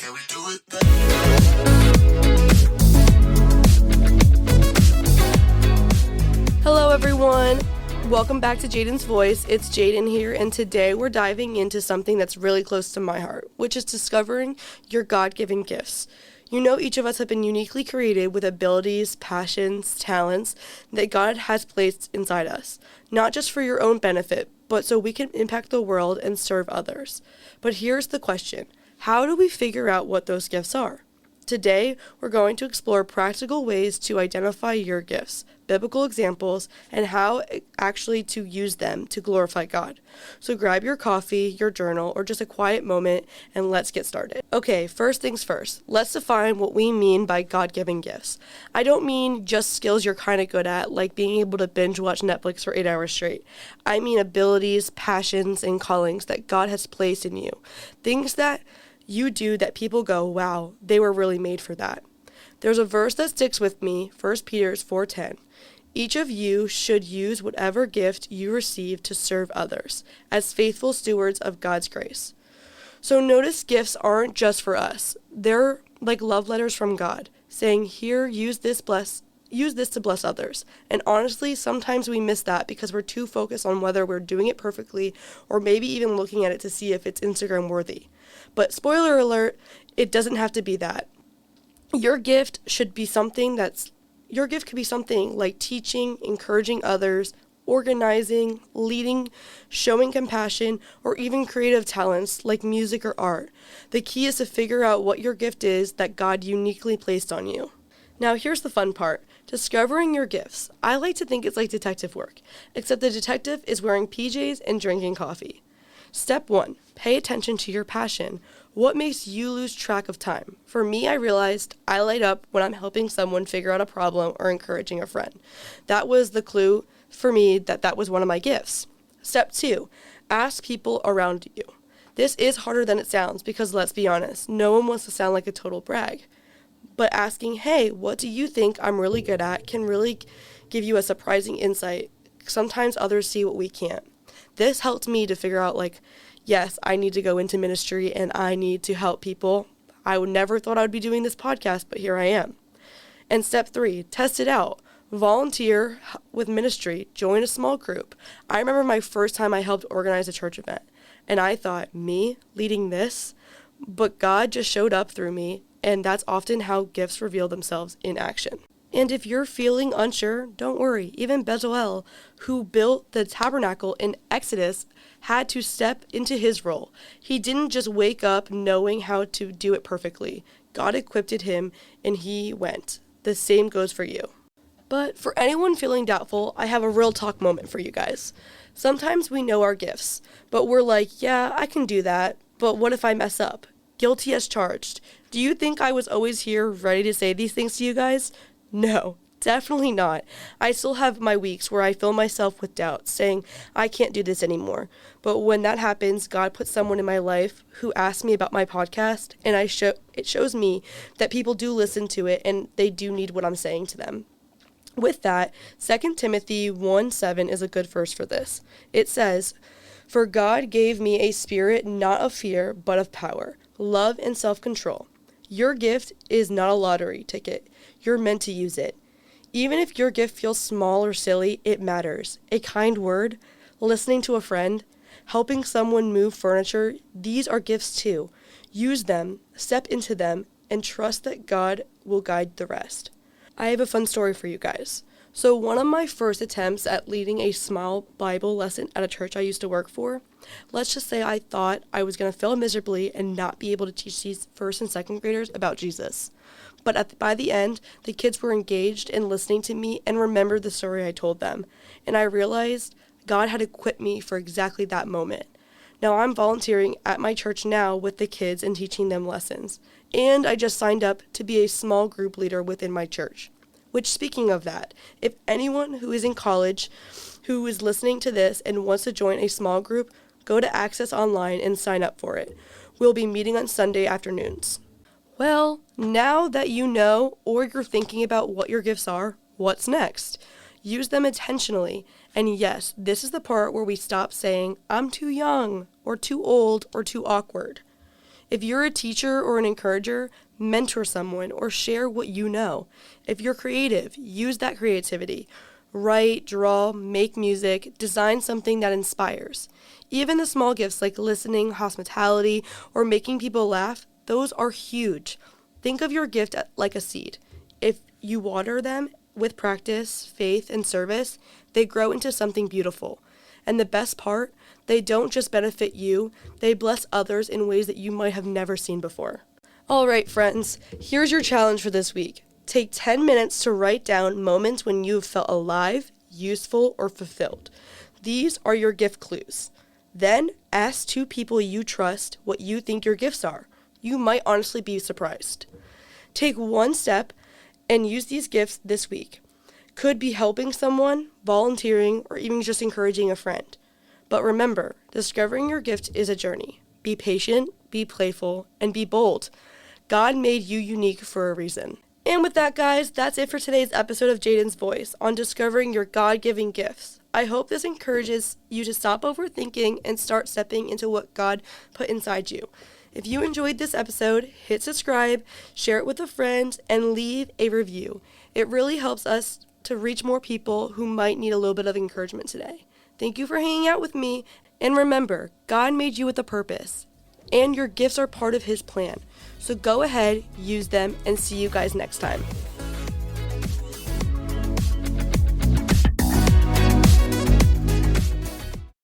Can we do it? Hello everyone, welcome back to Jaden's Voice. It's Jaden here, and today we're diving into something that's really close to my heart, which is discovering your God-given gifts. You know, each of us have been uniquely created with abilities, passions, talents that God has placed inside us, not just for your own benefit, but so we can impact the world and serve others. But here's the question: how do we figure out what those gifts are? Today, we're going to explore practical ways to identify your gifts, biblical examples, and how actually to use them to glorify God. So grab your coffee, your journal, or just a quiet moment, and let's get started. Okay, first things first, let's define what we mean by God-given gifts. I don't mean just skills you're kind of good at, like being able to binge watch Netflix for 8 hours straight. I mean abilities, passions, and callings that God has placed in you. Things that you do that people go, wow, they were really made for that. There's a verse that sticks with me, 1 Peter 4:10. Each of you should use whatever gift you receive to serve others, as faithful stewards of God's grace. So notice gifts aren't just for us. They're like love letters from God, saying, here, use this to bless others. And honestly, sometimes we miss that because we're too focused on whether we're doing it perfectly or maybe even looking at it to see if it's Instagram worthy. But spoiler alert, it doesn't have to be that. Your gift could be something like teaching, encouraging others, organizing, leading, showing compassion, or even creative talents like music or art. The key is to figure out what your gift is that God uniquely placed on you. Now here's the fun part, discovering your gifts. I like to think it's like detective work, except the detective is wearing PJs and drinking coffee. Step 1, pay attention to your passion. What makes you lose track of time? For me, I realized I light up when I'm helping someone figure out a problem or encouraging a friend. That was the clue for me that was one of my gifts. Step 2, ask people around you. This is harder than it sounds because let's be honest, no one wants to sound like a total brag. But asking, hey, what do you think I'm really good at can really give you a surprising insight. Sometimes others see what we can't. This helped me to figure out, yes, I need to go into ministry and I need to help people. I would never thought I would be doing this podcast, but here I am. And step 3, test it out. Volunteer with ministry. Join a small group. I remember my first time I helped organize a church event, and I thought, me leading this? But God just showed up through me, and that's often how gifts reveal themselves in action. And if you're feeling unsure, don't worry. Even Bezalel, who built the tabernacle in Exodus, had to step into his role. He didn't just wake up knowing how to do it perfectly. God equipped him, and he went. The same goes for you. But for anyone feeling doubtful, I have a real talk moment for you guys. Sometimes we know our gifts, but we're like, yeah, I can do that, but what if I mess up? Guilty as charged. Do you think I was always here ready to say these things to you guys? No, definitely not. I still have my weeks where I fill myself with doubt, saying, I can't do this anymore. But when that happens, God puts someone in my life who asks me about my podcast, and it shows me that people do listen to it and they do need what I'm saying to them. With that, 2 Timothy 1:7 is a good verse for this. It says, for God gave me a spirit not of fear, but of power, love, and self-control. Your gift is not a lottery ticket. You're meant to use it. Even if your gift feels small or silly, it matters. A kind word, listening to a friend, helping someone move furniture, these are gifts too. Use them, step into them, and trust that God will guide the rest. I have a fun story for you guys. So one of my first attempts at leading a small Bible lesson at a church I used to work for, let's just say I thought I was going to fail miserably and not be able to teach these first and second graders about Jesus. But by the end, the kids were engaged in listening to me and remembered the story I told them. And I realized God had equipped me for exactly that moment. Now I'm volunteering at my church now with the kids and teaching them lessons. And I just signed up to be a small group leader within my church. Which, speaking of that, if anyone who is in college who is listening to this and wants to join a small group, go to Access Online and sign up for it. We'll be meeting on Sunday afternoons. Well, now that you know or you're thinking about what your gifts are, what's next? Use them intentionally. And yes, this is the part where we stop saying, I'm too young, or too old, or too awkward. If you're a teacher or an encourager, mentor someone or share what you know. If you're creative, use that creativity. Write, draw, make music, design something that inspires. Even the small gifts like listening, hospitality, or making people laugh, those are huge. Think of your gift like a seed. If you water them with practice, faith, and service, they grow into something beautiful. And the best part, they don't just benefit you, they bless others in ways that you might have never seen before. All right, friends, here's your challenge for this week. Take 10 minutes to write down moments when you have felt alive, useful, or fulfilled. These are your gift clues. Then ask 2 people you trust what you think your gifts are. You might honestly be surprised. Take 1 step and use these gifts this week. Could be helping someone, volunteering, or even just encouraging a friend. But remember, discovering your gift is a journey. Be patient, be playful, and be bold. God made you unique for a reason. And with that, guys, that's it for today's episode of Jaden's Voice on discovering your God-given gifts. I hope this encourages you to stop overthinking and start stepping into what God put inside you. If you enjoyed this episode, hit subscribe, share it with a friend, and leave a review. It really helps us to reach more people who might need a little bit of encouragement today. Thank you for hanging out with me, and remember, God made you with a purpose, and your gifts are part of His plan. So go ahead, use them, and see you guys next time.